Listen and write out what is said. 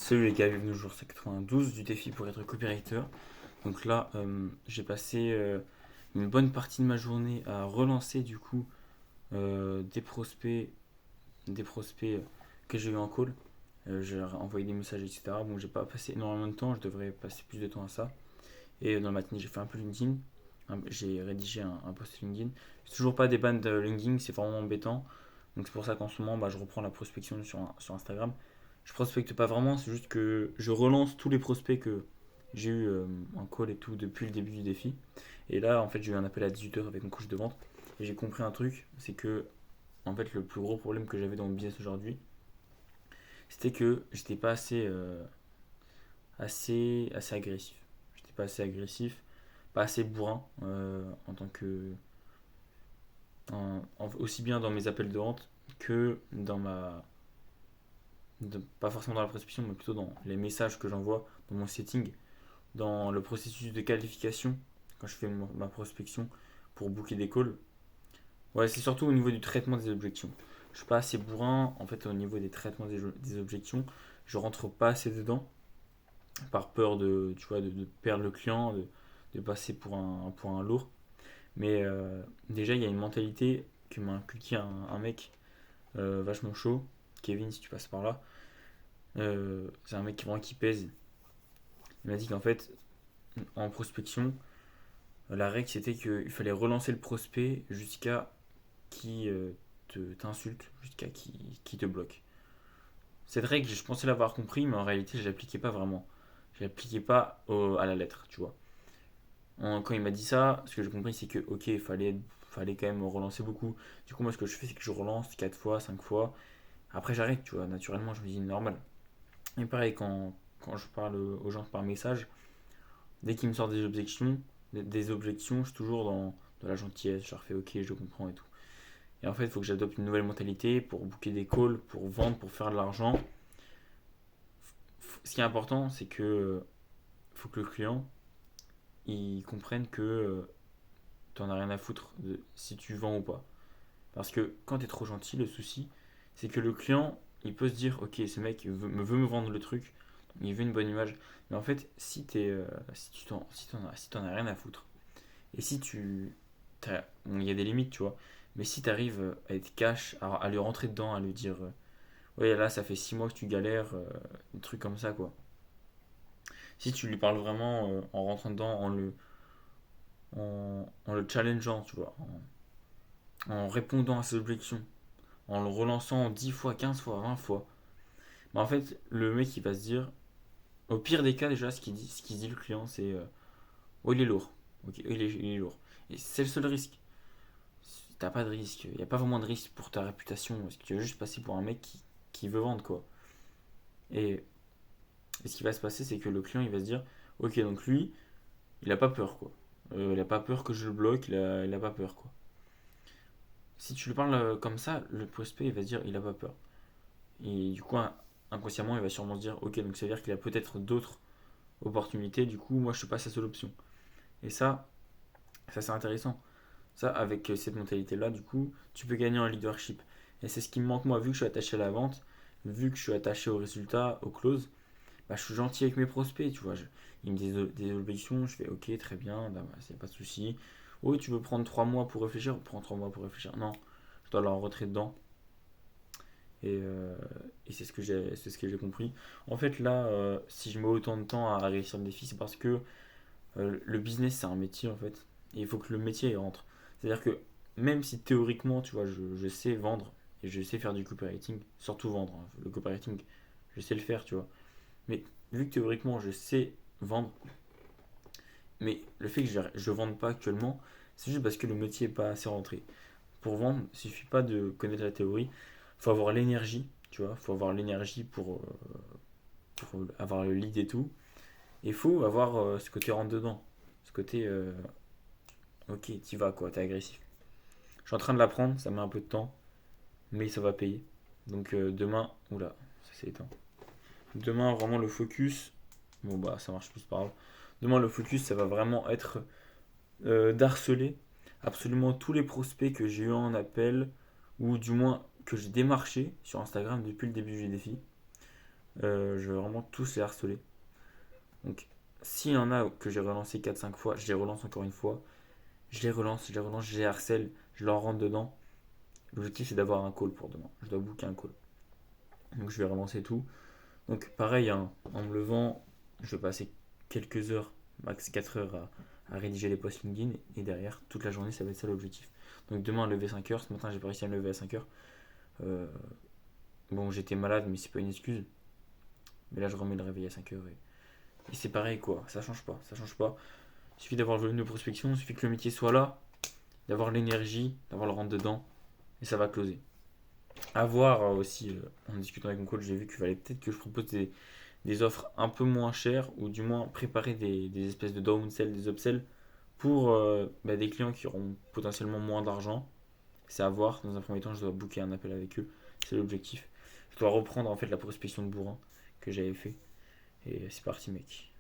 Salut les gars, bienvenue au jour 92 du défi pour être copywriter. Donc là, j'ai passé une bonne partie de ma journée à relancer du coup des prospects que j'ai eu en call. J'ai envoyé des messages, etc. Bon, j'ai pas passé énormément de temps, je devrais passer plus de temps à ça. Et dans la matinée, j'ai fait un peu LinkedIn. J'ai rédigé un post LinkedIn. C'est toujours pas des bandes de LinkedIn, c'est vraiment embêtant. Donc c'est pour ça qu'en ce moment, je reprends la prospection sur Instagram. Je prospecte pas vraiment, c'est juste que je relance tous les prospects que j'ai eu en call et tout depuis le début du défi. Et là, en fait, j'ai eu un appel à 18h avec mon coach de vente. Et j'ai compris un truc, c'est que en fait, le plus gros problème que j'avais dans mon business aujourd'hui, c'était que j'étais pas assez agressif. J'étais pas assez agressif, pas assez bourrin en tant que aussi bien dans mes appels de vente que pas forcément dans la prospection, mais plutôt dans les messages que j'envoie, dans mon setting, dans le processus de qualification, quand je fais ma prospection pour booker des calls. Ouais, c'est surtout au niveau du traitement des objections. Je suis pas assez bourrin, en fait, au niveau des traitements des objections. Je rentre pas assez dedans, par peur de perdre le client, de passer pour un lourd. Mais déjà, il y a une mentalité que m'a inculqué un mec vachement chaud, Kevin, si tu passes par là. C'est un mec qui pèse. Il m'a dit qu'en fait, en prospection, la règle c'était qu'il fallait relancer le prospect jusqu'à qui t'insulte, jusqu'à qui te bloque. Cette règle, je pensais l'avoir compris, mais en réalité, je l'appliquais pas vraiment. Je l'appliquais pas à la lettre, tu vois. Quand il m'a dit ça, ce que j'ai compris, c'est que, ok, il fallait quand même relancer beaucoup. Du coup, moi, ce que je fais, c'est que je relance 4 fois, 5 fois. Après, j'arrête, tu vois. Naturellement, je me dis normal. Et pareil, quand je parle aux gens par message, dès qu'ils me sortent des objections, je suis toujours dans de la gentillesse. Je leur fais ok, je comprends et tout. Et en fait, il faut que j'adopte une nouvelle mentalité pour booker des calls, pour vendre, pour faire de l'argent. Ce qui est important, c'est que faut que le client il comprenne que tu n'en as rien à foutre de si tu vends ou pas. Parce que quand tu es trop gentil, le souci, c'est que le client, il peut se dire, ok, ce mec veut me vendre le truc, il veut une bonne image. Mais en fait, si t'en as rien à foutre, et si bon, il y a des limites, tu vois, mais si tu arrives à être cash, à lui rentrer dedans, à lui dire, ouais, là, ça fait 6 mois que tu galères, des trucs comme ça, quoi. Si tu lui parles vraiment en rentrant dedans, en le challengeant, tu vois, en répondant à ses objections, en le relançant 10 fois, 15 fois, 20 fois, bah en fait, le mec il va se dire, au pire des cas déjà, ce qu'il dit le client, c'est oh il est lourd, ok, il est lourd. Et c'est le seul risque. T'as pas de risque, il n'y a pas vraiment de risque pour ta réputation, parce que tu vas juste passer pour un mec qui veut vendre quoi. Et, et ce qui va se passer, c'est que le client il va se dire, ok donc lui, il a pas peur quoi. Il a pas peur que je le bloque, il a pas peur quoi. Si tu lui parles comme ça, le prospect il va se dire, il a pas peur. Et du coup, inconsciemment, il va sûrement se dire, ok, donc ça veut dire qu'il a peut-être d'autres opportunités, du coup, moi je suis pas sa seule option. Et ça c'est intéressant. Ça, avec cette mentalité-là, du coup, tu peux gagner en leadership. Et c'est ce qui me manque, moi, vu que je suis attaché à la vente, vu que je suis attaché au résultat, au close, bah, je suis gentil avec mes prospects, tu vois. Ils me disent des objections, je fais ok, très bien, bah, c'est pas de souci. Oui, tu veux prendre 3 mois pour réfléchir, prends 3 mois pour réfléchir. Non, je dois leur rentrer dedans. Et, euh, et c'est ce que j'ai compris. En fait, là, si je mets autant de temps à réussir le défi, c'est parce que le business, c'est un métier, en fait. Et il faut que le métier y rentre. C'est-à-dire que même si théoriquement, tu vois, je sais vendre et je sais faire du copywriting, surtout vendre, hein, le copywriting, je sais le faire, tu vois. Mais vu que théoriquement, je sais vendre, mais le fait que je ne vende pas actuellement, c'est juste parce que le métier n'est pas assez rentré. Pour vendre, il ne suffit pas de connaître la théorie, il faut avoir l'énergie, tu vois, il faut avoir l'énergie pour avoir le lead et tout. Et il faut avoir ce côté rentre dedans, ce côté ok, t'y vas quoi, t'es agressif. Je suis en train de l'apprendre, ça met un peu de temps, mais ça va payer. Donc demain, oula, ça s'est éteint. Demain, vraiment le focus, bon bah ça marche plus par là. Demain, le focus, ça va vraiment être d'harceler absolument tous les prospects que j'ai eu en appel, ou du moins que j'ai démarché sur Instagram depuis le début du défi. Je vais vraiment tous les harceler. Donc, s'il y en a que j'ai relancé 4-5 fois, je les relance encore une fois. Je les harcèle, je leur rentre dedans. L'objectif, c'est d'avoir un call pour demain. Je dois booker un call. Donc, je vais relancer tout. Donc, pareil, hein, en me levant, je vais passer quelques heures, max 4 heures, à rédiger les posts LinkedIn. Et derrière, toute la journée, ça va être ça l'objectif. Donc, demain, lever 5 heures. Ce matin, j'ai pas réussi à me lever à 5 heures. Euh, bon, j'étais malade, mais c'est pas une excuse. Mais là, je remets le réveil à 5 heures. Et c'est pareil, quoi. Ça change pas. Ça change pas. Il suffit d'avoir le volume de prospection, il suffit que le métier soit là, d'avoir l'énergie, d'avoir le rentre dedans, et ça va closer. À voir aussi, en discutant avec mon coach, j'ai vu qu'il fallait peut-être que je propose des offres un peu moins chères, ou du moins préparer des espèces de downsell, des upsells, pour des clients qui auront potentiellement moins d'argent. C'est à voir. Dans un premier temps, je dois booker un appel avec eux. C'est l'objectif. Je dois reprendre en fait la prospection de bourrin que j'avais fait. Et c'est parti, mec.